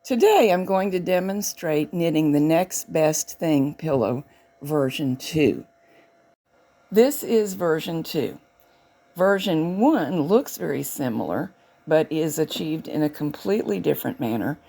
Today I'm going to demonstrate knitting the Next Best Thing pillow version 2. This is version 2. Version 1 looks very similar, but is achieved in a completely different manner,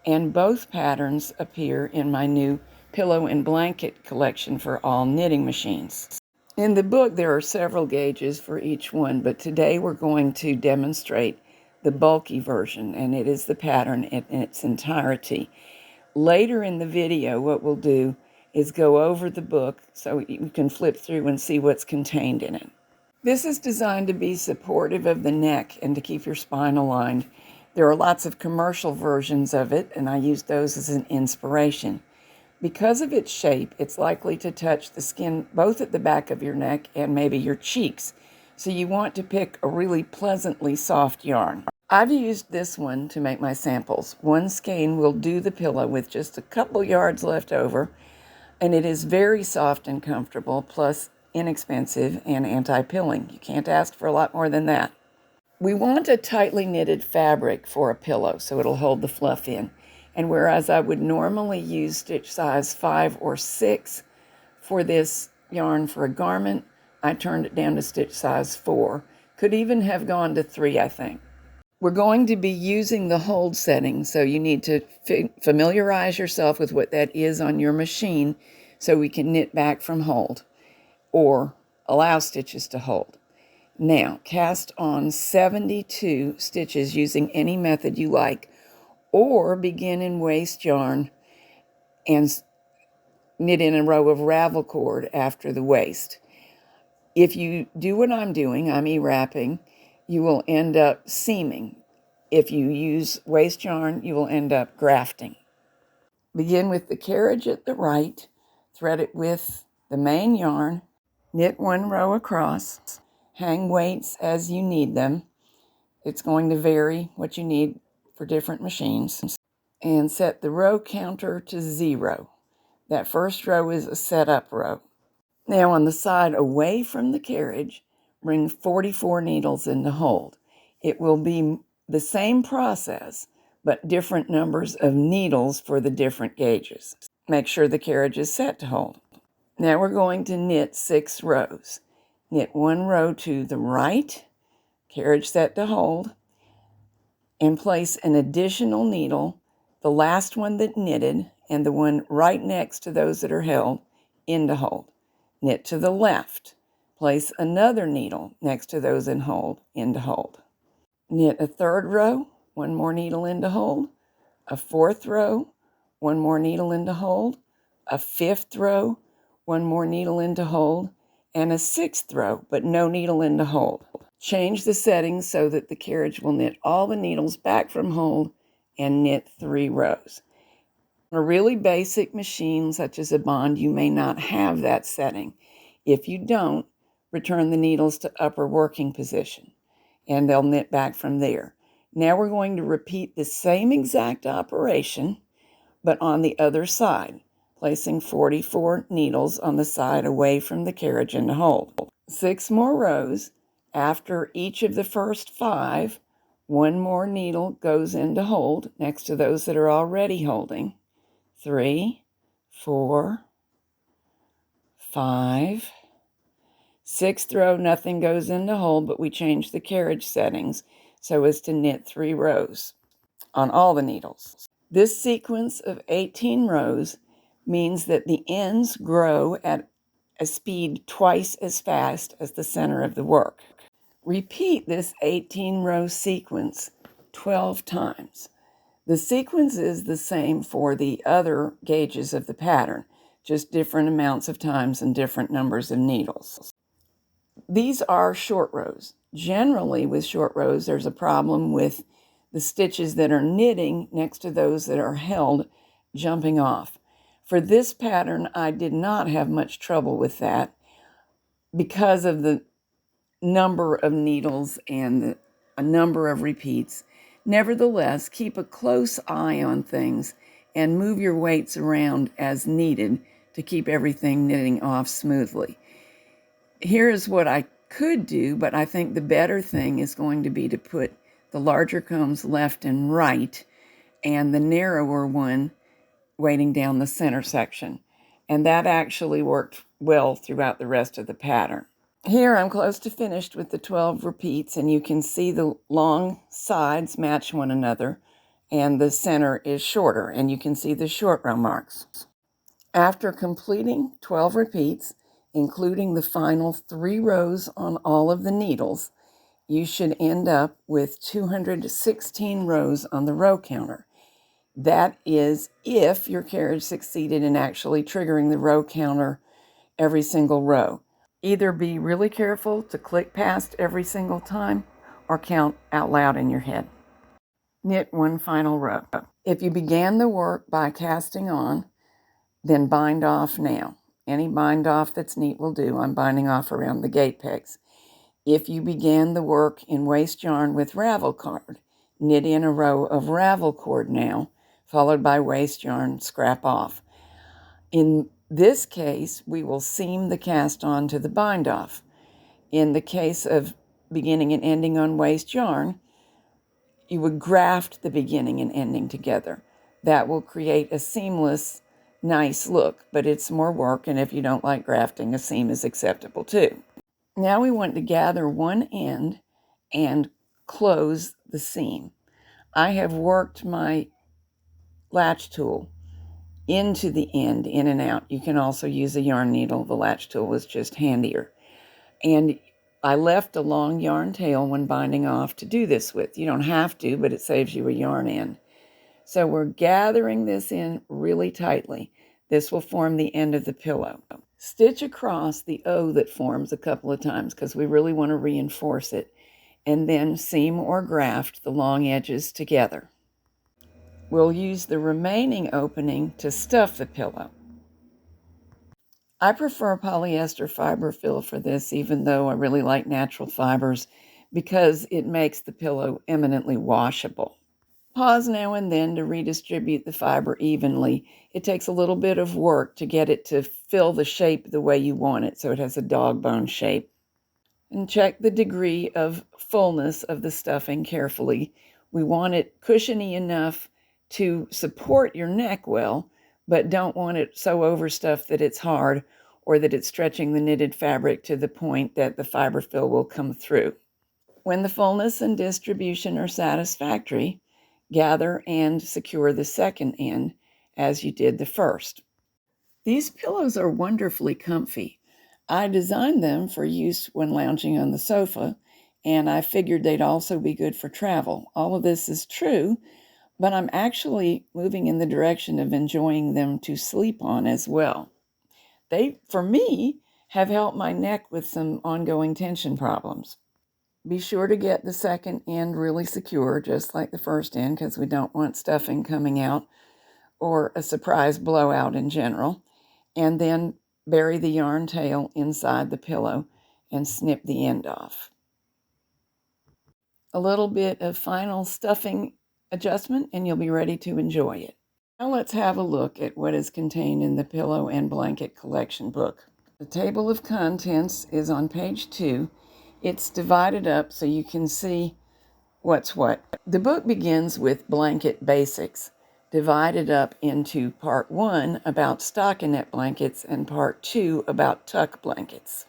and both patterns appear in my new pillow and blanket collection for all knitting machines. In the book there are several gauges for each one, but today we're going to demonstrate the bulky version, and it is the pattern in its entirety. Later in the video, what we'll do is go over the book so you can flip through and see what's contained in it. This is designed to be supportive of the neck and to keep your spine aligned. There are lots of commercial versions of it, and I used those as an inspiration. Because of its shape, it's likely to touch the skin both at the back of your neck and maybe your cheeks. So you want to pick a really pleasantly soft yarn. I've used this one to make my samples. One skein will do the pillow with just a couple yards left over, and it is very soft and comfortable, plus inexpensive and anti-pilling. You can't ask for a lot more than that. We want a tightly knitted fabric for a pillow so it'll hold the fluff in. And whereas I would normally use stitch size 5 or 6 for this yarn for a garment, I turned it down to stitch size 4. Could even have gone to 3, I think. We're going to be using the hold setting, so you need to familiarize yourself with what that is on your machine so we can knit back from hold or allow stitches to hold. Now, cast on 72 stitches using any method you like, or begin in waste yarn and knit in a row of ravel cord after the waist. If you do what I'm doing, I'm E-wrapping, you will end up seaming. If you use waste yarn, you will end up grafting. Begin with the carriage at the right, thread it with the main yarn, knit one row across, hang weights as you need them. It's going to vary what you need for different machines. And set the row counter to 0. That first row is a setup row. Now on the side away from the carriage, bring 44 needles in to hold. It will be the same process, but different numbers of needles for the different gauges. Make sure the carriage is set to hold. Now we're going to knit 6 rows. Knit one row to the right, carriage set to hold, and place an additional needle, the last one that knitted and the one right next to those that are held, into hold. Knit to the left. Place another needle next to those in hold, into hold. Knit a third row, one more needle into hold. A fourth row, one more needle into hold. A fifth row, one more needle into hold. And a sixth row, but no needle into hold. Change the settings so that the carriage will knit all the needles back from hold and knit 3 rows. On a really basic machine such as a bond, you may not have that setting. If you don't, return the needles to upper working position and they'll knit back from there. Now we're going to repeat the same exact operation, but on the other side, placing 44 needles on the side away from the carriage into hold. 6 more rows. After each of the first 5, one more needle goes into hold next to those that are already holding. 3, 4, 5. 6th row, nothing goes into hold, but we change the carriage settings so as to knit 3 rows on all the needles. This sequence of 18 rows means that the ends grow at a speed twice as fast as the center of the work. Repeat this 18-row sequence 12 times. The sequence is the same for the other gauges of the pattern, just different amounts of times and different numbers of needles. These are short rows. Generally, with short rows, there's a problem with the stitches that are knitting next to those that are held jumping off. For this pattern, I did not have much trouble with that because of the number of needles and a number of repeats. Nevertheless, keep a close eye on things and move your weights around as needed to keep everything knitting off smoothly. Here is what I could do, but I think the better thing is going to be to put the larger combs left and right and the narrower one weighting down the center section. And that actually worked well throughout the rest of the pattern. Here I'm close to finished with the 12 repeats, and you can see the long sides match one another, and the center is shorter, and you can see the short row marks. After completing 12 repeats, including the final 3 rows on all of the needles, you should end up with 216 rows on the row counter. That is if your carriage succeeded in actually triggering the row counter every single row. Either be really careful to click past every single time or count out loud in your head. Knit one final row. If you began the work by casting on, then bind off now. Any bind off that's neat will do. I'm binding off around the gate pegs. If you began the work in waste yarn with ravel cord, knit in a row of ravel cord now, followed by waste yarn, scrap off. In this case, we will seam the cast on to the bind off. In the case of beginning and ending on waste yarn, you would graft the beginning and ending together. That will create a seamless, nice look, but it's more work, and if you don't like grafting, a seam is acceptable too. Now we want to gather one end and close the seam. I have worked my latch tool into the end, in and out. You can also use a yarn needle. The latch tool was just handier. And I left a long yarn tail when binding off to do this with. You don't have to, but it saves you a yarn end. So we're gathering this in really tightly. This will form the end of the pillow. Stitch across the O that forms a couple of times because we really want to reinforce it, and then seam or graft the long edges together. We'll use the remaining opening to stuff the pillow. I prefer polyester fiber fill for this, even though I really like natural fibers, because it makes the pillow eminently washable. Pause now and then to redistribute the fiber evenly. It takes a little bit of work to get it to fill the shape the way you want it, so it has a dog bone shape. And check the degree of fullness of the stuffing carefully. We want it cushiony enough to support your neck well, but don't want it so overstuffed that it's hard or that it's stretching the knitted fabric to the point that the fiber fill will come through. When the fullness and distribution are satisfactory, gather and secure the second end as you did the first. These pillows are wonderfully comfy. I designed them for use when lounging on the sofa, and I figured they'd also be good for travel. All of this is true, but I'm actually moving in the direction of enjoying them to sleep on as well. They, for me, have helped my neck with some ongoing tension problems. Be sure to get the second end really secure, just like the first end, because we don't want stuffing coming out or a surprise blowout in general. And then bury the yarn tail inside the pillow and snip the end off. A little bit of final stuffing adjustment and you'll be ready to enjoy it. Now let's have a look at what is contained in the Pillow and Blanket Collection book. The table of contents is on page 2. It's divided up so you can see what's what. The book begins with blanket basics, divided up into part 1 about stockinette blankets and part 2 about tuck blankets.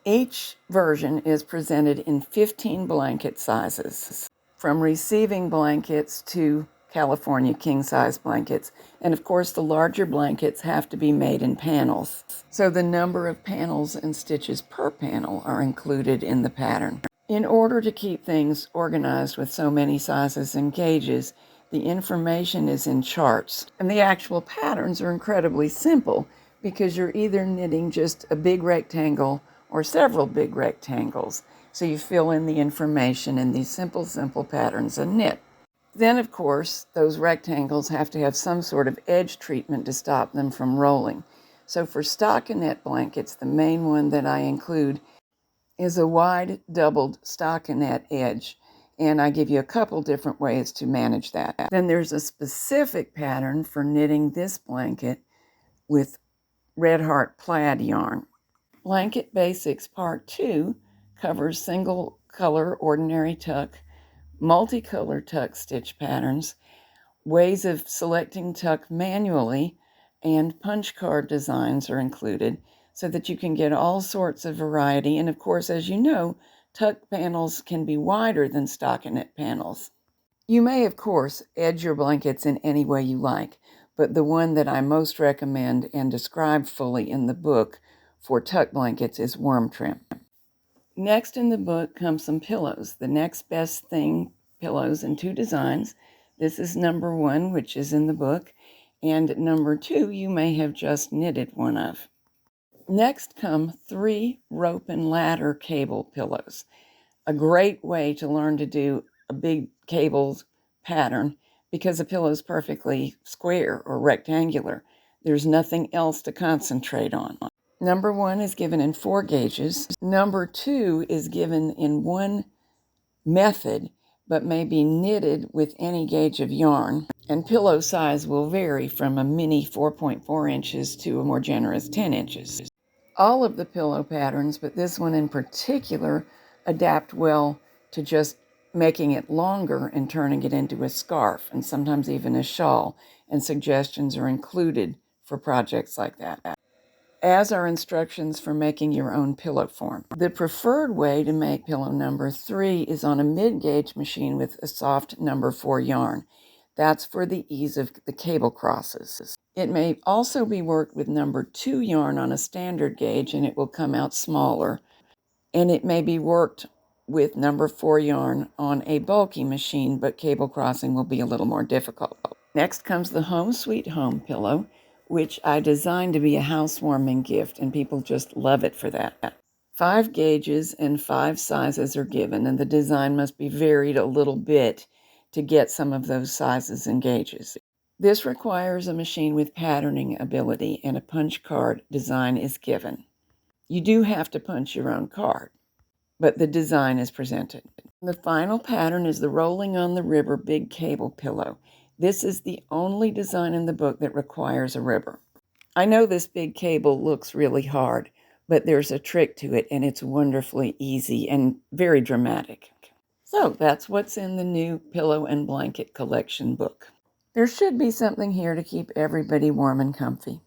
Each version is presented in 15 blanket sizes, from receiving blankets to California king-size blankets. And of course, the larger blankets have to be made in panels. So the number of panels and stitches per panel are included in the pattern. In order to keep things organized with so many sizes and gauges, the information is in charts. And the actual patterns are incredibly simple because you're either knitting just a big rectangle or several big rectangles. So you fill in the information in these simple patterns and knit. Then, of course, those rectangles have to have some sort of edge treatment to stop them from rolling. So for stockinette blankets, the main one that I include is a wide doubled stockinette edge, and I give you a couple different ways to manage that. Then there's a specific pattern for knitting this blanket with Red Heart plaid yarn. Blanket Basics Part 2 covers single color ordinary tuck, multicolor tuck stitch patterns, Ways of selecting tuck manually and punch card designs are included so that you can get all sorts of variety. And of course, as you know, tuck panels can be wider than stockinette panels. You may, of course, edge your blankets in any way you like, but the one that I most recommend and describe fully in the book for tuck blankets is worm trim. Next in the book comes some pillows. The next best thing pillows in two designs. This is number 1, which is in the book, and number 2 you may have just knitted one of. Next come 3 rope and ladder cable pillows. A great way to learn to do a big cables pattern because a pillow is perfectly square or rectangular. There's nothing else to concentrate on. Number 1 is given in 4 gauges. Number 2 is given in 1 method, but may be knitted with any gauge of yarn. And pillow size will vary from a mini 4.4 inches to a more generous 10 inches. All of the pillow patterns, but this one in particular, adapt well to just making it longer and turning it into a scarf and sometimes even a shawl, and suggestions are included for projects like that, as are instructions for making your own pillow form. The preferred way to make pillow number 3 is on a mid-gauge machine with a soft number 4 yarn. That's for the ease of the cable crosses. It may also be worked with number 2 yarn on a standard gauge and it will come out smaller. And it may be worked with number 4 yarn on a bulky machine, but cable crossing will be a little more difficult. Next comes the Home Sweet Home pillow, which I designed to be a housewarming gift, and people just love it for that. 5 gauges and 5 sizes are given, and the design must be varied a little bit to get some of those sizes and gauges. This requires a machine with patterning ability, and a punch card design is given. You do have to punch your own card, but the design is presented. The final pattern is the Rolling on the River Big Cable Pillow. This is the only design in the book that requires a river. I know this big cable looks really hard, but there's a trick to it, and it's wonderfully easy and very dramatic. So that's what's in the new Pillow and Blanket Collection book. There should be something here to keep everybody warm and comfy.